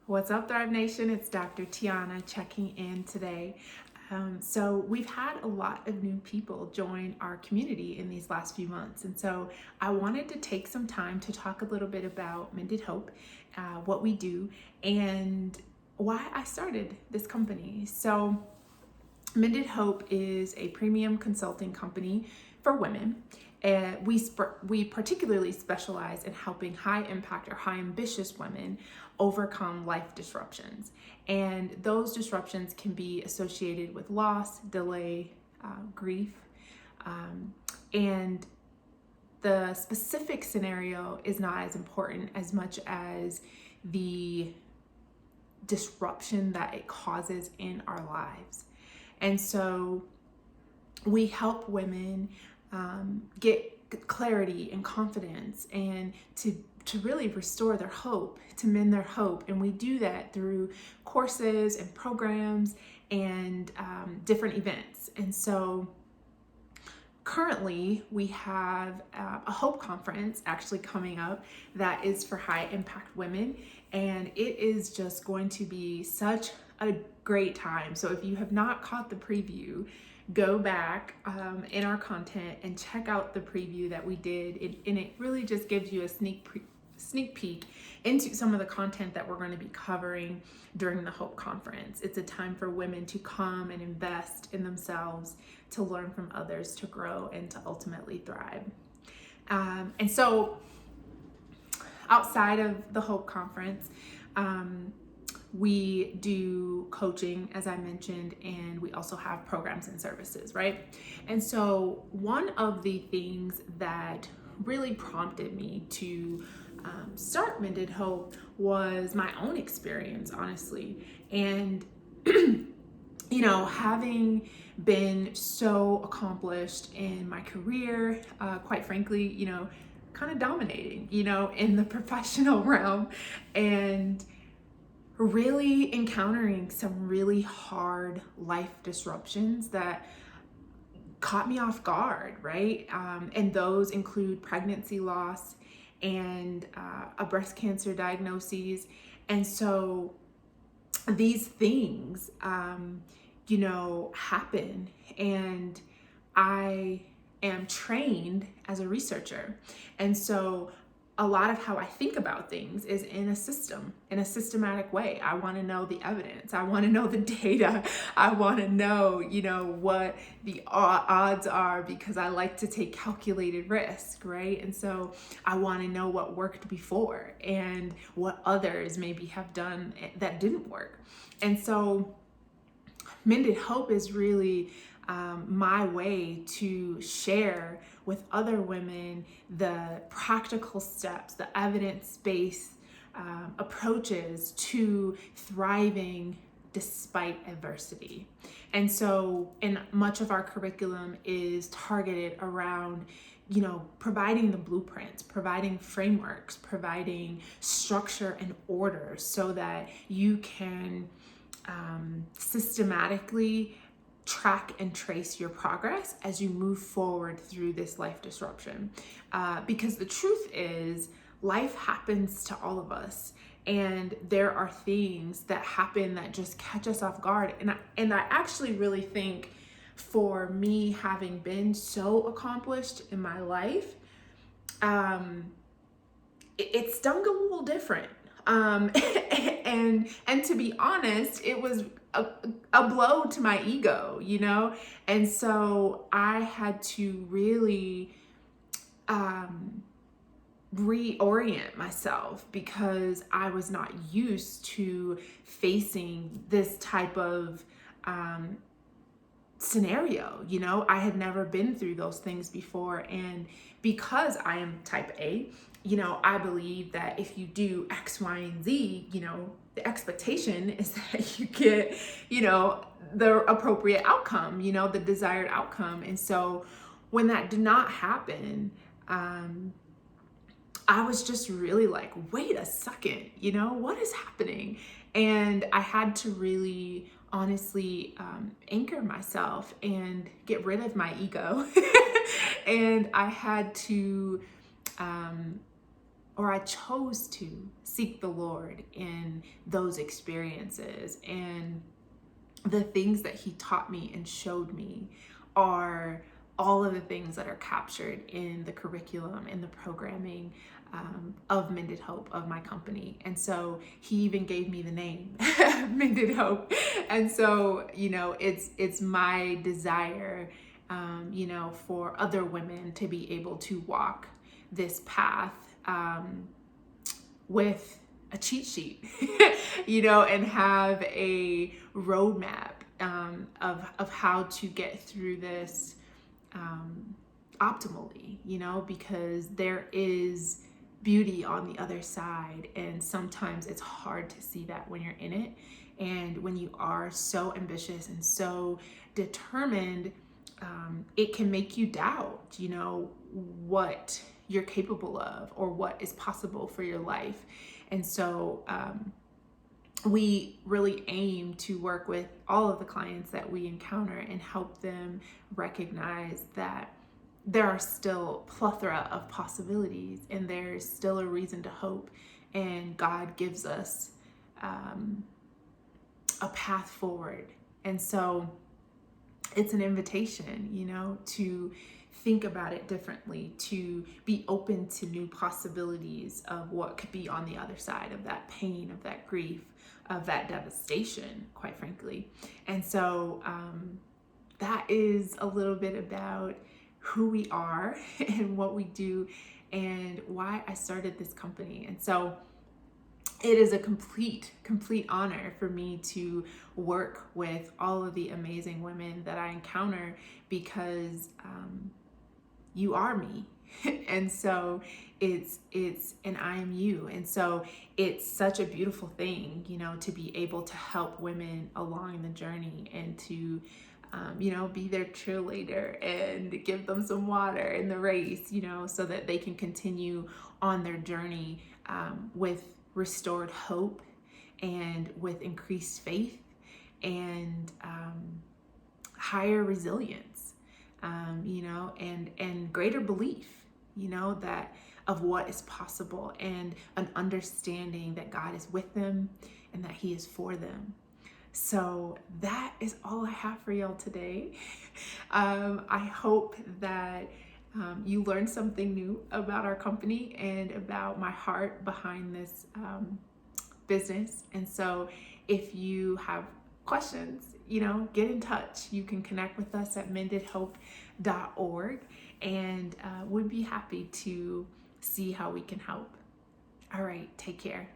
What's up, Thrive Nation? It's Dr. Tiana checking in today. So we've had a lot of new people join our community in these last few months. And so I wanted to take some time to talk a little bit about Mended Hope, what we do, and why I started this company. So Mended Hope is a premium consulting company for women. We particularly specialize in helping high impact or high ambitious women overcome life disruptions. And those disruptions can be associated with loss, delay, grief. And the specific scenario is not as important as much as the disruption that it causes in our lives. And so we help women get clarity and confidence and to really restore their hope, to mend their hope. And we do that through courses and programs and different events. And so currently we have a Hope Conference actually coming up that is for high impact women. And it is just going to be such a great time. So if you have not caught the preview, go back in our content and check out the preview that we did. And it really just gives you a sneak peek into some of the content that we're going to be covering during the Hope Conference. It's a time for women to come and invest in themselves, to learn from others, to grow, and to ultimately thrive. And so outside of the Hope Conference, we do coaching, as I mentioned, and we also have programs and services, right? And so one of the things that really prompted me to start Mended Hope was my own experience, honestly. And, having been so accomplished in my career, quite frankly, kind of dominating, in the professional realm, and really encountering some really hard life disruptions that caught me off guard, right? And those include pregnancy loss and a breast cancer diagnosis. And so these things, happen, and I am trained as a researcher. And so a lot of how I think about things is in a systematic way. I want to know the evidence. I want to know the data. I want to know, what the odds are, because I like to take calculated risk, right? And so I want to know what worked before and what others maybe have done that didn't work. And so Mended Hope is really my way to share with other women the practical steps, the evidence-based approaches to thriving despite adversity. And so, and much of our curriculum is targeted around providing the blueprints, providing frameworks, providing structure and order so that you can systematically track and trace your progress as you move forward through this life disruption. Because the truth is, life happens to all of us, and there are things that happen that just catch us off guard. And I actually really think, for me, having been so accomplished in my life, it stung a little different. And to be honest, it was a blow to my ego, and so I had to really reorient myself, because I was not used to facing this type of scenario. I had never been through those things before, and because I am type A, I believe that if you do X, Y, and Z, the expectation is that you get, the appropriate outcome, the desired outcome. And so when that did not happen, I was just really like, wait a second, what is happening? And I had to really honestly anchor myself and get rid of my ego. And I had to or I chose to seek the Lord in those experiences. And the things that he taught me and showed me are all of the things that are captured in the curriculum and the programming of Mended Hope, of my company. And so he even gave me the name Mended Hope. And so, it's my desire, for other women to be able to walk this path with a cheat sheet, and have a roadmap of how to get through this optimally, because there is beauty on the other side. And sometimes it's hard to see that when you're in it. And when you are so ambitious and so determined, it can make you doubt, what you're capable of or what is possible for your life. And so we really aim to work with all of the clients that we encounter and help them recognize that there are still plethora of possibilities and there's still a reason to hope, and God gives us a path forward. And so it's an invitation, to think about it differently, to be open to new possibilities of what could be on the other side of that pain, of that grief, of that devastation, quite frankly. And so that is a little bit about who we are and what we do and why I started this company. And so it is a complete honor for me to work with all of the amazing women that I encounter, because you are me. And so it's and I am you. And so it's such a beautiful thing, to be able to help women along the journey and to be their cheerleader and give them some water in the race, so that they can continue on their journey with restored hope and with increased faith and higher resilience, and greater belief, that of what is possible, and an understanding that God is with them and that he is for them. So that is all I have for y'all today. I hope that you learned something new about our company and about my heart behind this business. And so if you have questions, get in touch. You can connect with us at mendedhope.org, and we'd be happy to see how we can help. All right, take care.